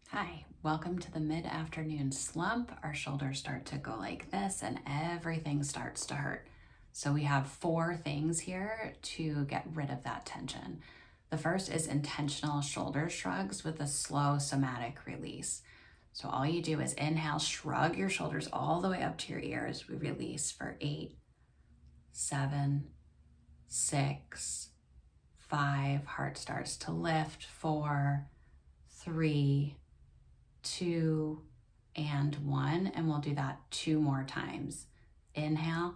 Hi, welcome to the mid-afternoon slump. Our shoulders start to go like this and everything starts to hurt. So we have 4 things here to get rid of that tension. The first is intentional shoulder shrugs with a slow somatic release. So all you do is inhale, shrug your shoulders all the way up to your ears. We release for 8, 7, 6, 5. Heart starts to lift. 4, 3, 2, and 1, and we'll do that 2 more times. Inhale,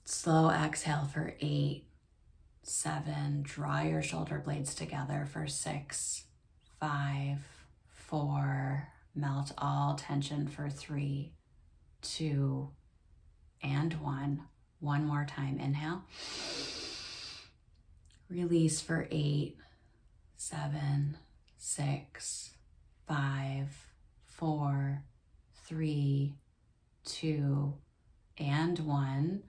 slow exhale for 8, 7, draw your shoulder blades together for 6, 5, 4, melt all tension for 3, 2, and 1. One more time, inhale, release for 8, 7, 6, 5, 4, 3, 2, and 1.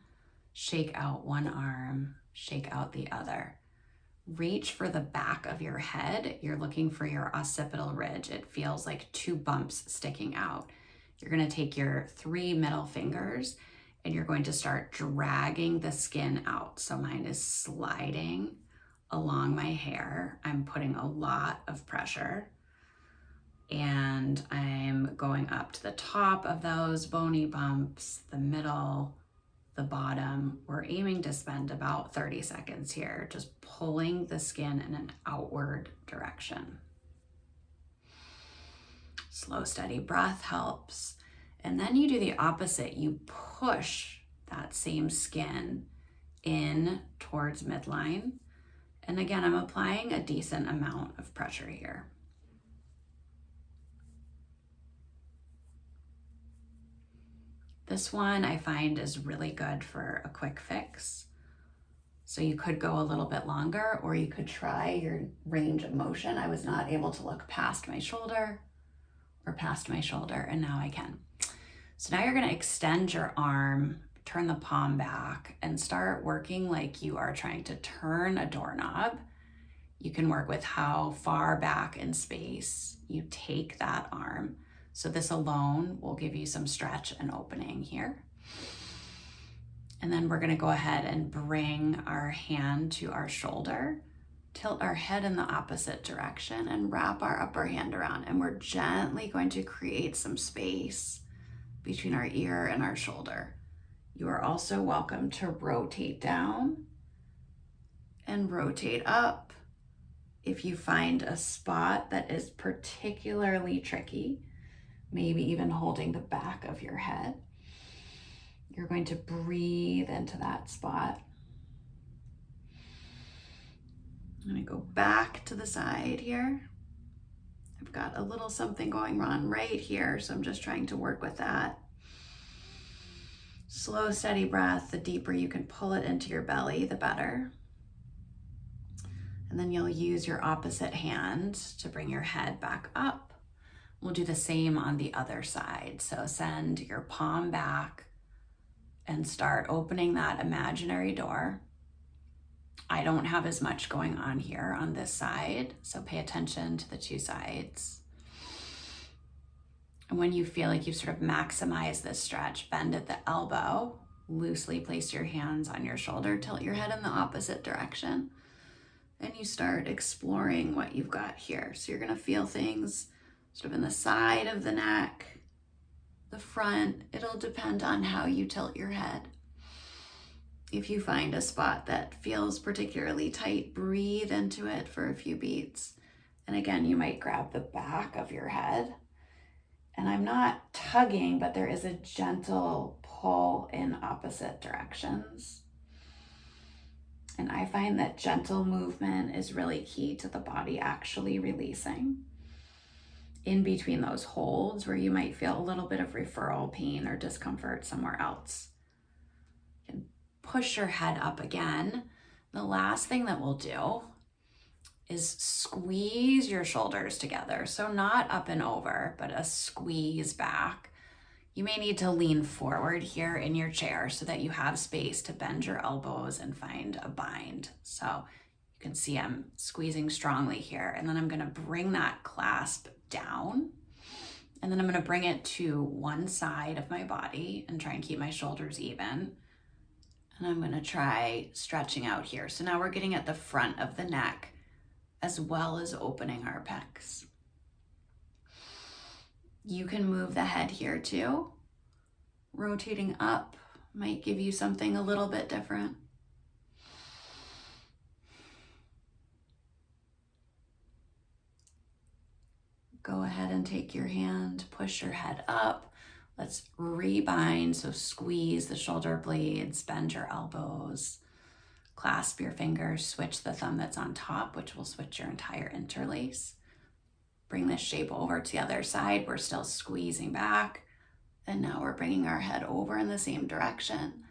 Shake out one arm, shake out the other. Reach for the back of your head. You're looking for your occipital ridge. It feels like 2 bumps sticking out. You're going to take your 3 middle fingers and you're going to start dragging the skin out. So mine is sliding along my hair. I'm putting a lot of pressure. And I'm going up to the top of those bony bumps, the middle, the bottom. We're aiming to spend about 30 seconds here, just pulling the skin in an outward direction. Slow, steady breath helps. And then you do the opposite. You push that same skin in towards midline. And again, I'm applying a decent amount of pressure here. This one I find is really good for a quick fix. So you could go a little bit longer, or you could try your range of motion. I was not able to look past my shoulder or past my shoulder, and now I can. So now you're going to extend your arm, turn the palm back, and start working like you are trying to turn a doorknob. You can work with how far back in space you take that arm. So this alone will give you some stretch and opening here. And then we're going to go ahead and bring our hand to our shoulder, tilt our head in the opposite direction, and wrap our upper hand around. And we're gently going to create some space between our ear and our shoulder. You are also welcome to rotate down and rotate up. If you find a spot that is particularly tricky, maybe even holding the back of your head, you're going to breathe into that spot. I'm going to go back to the side here. I've got a little something going on right here, so I'm just trying to work with that. Slow, steady breath. The deeper you can pull it into your belly, the better. And then you'll use your opposite hand to bring your head back up. We'll do the same on the other side. So send your palm back and start opening that imaginary door. I don't have as much going on here on this side, so pay attention to the 2 sides. And when you feel like you've sort of maximized this stretch, bend at the elbow, loosely place your hands on your shoulder, tilt your head in the opposite direction, and you start exploring what you've got here. So you're going to feel things sort of in the side of the neck, the front. It'll depend on how you tilt your head. If you find a spot that feels particularly tight, breathe into it for a few beats. And again, you might grab the back of your head. And I'm not tugging, but there is a gentle pull in opposite directions. And I find that gentle movement is really key to the body actually releasing. In between those holds where you might feel a little bit of referral pain or discomfort somewhere else. You can push your head up again. The last thing that we'll do is squeeze your shoulders together. So not up and over, but a squeeze back. You may need to lean forward here in your chair so that you have space to bend your elbows and find a bind. So you can see I'm squeezing strongly here. And then I'm gonna bring that clasp down. And then I'm gonna bring it to one side of my body and try and keep my shoulders even. And I'm gonna try stretching out here. So now we're getting at the front of the neck as well as opening our pecs. You can move the head here too. Rotating up might give you something a little bit different. Go ahead and take your hand, push your head up. Let's rebind, so squeeze the shoulder blades, bend your elbows, clasp your fingers, switch the thumb that's on top, which will switch your entire interlace. Bring this shape over to the other side. We're still squeezing back. And now we're bringing our head over in the same direction.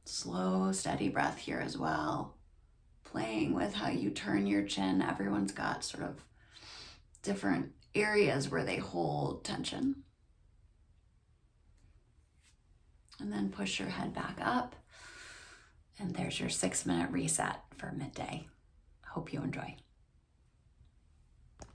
Slow, steady breath here as well. Playing with how you turn your chin. Everyone's got sort of different areas where they hold tension. And then push your head back up. And there's your 6-minute reset for midday. Hope you enjoy.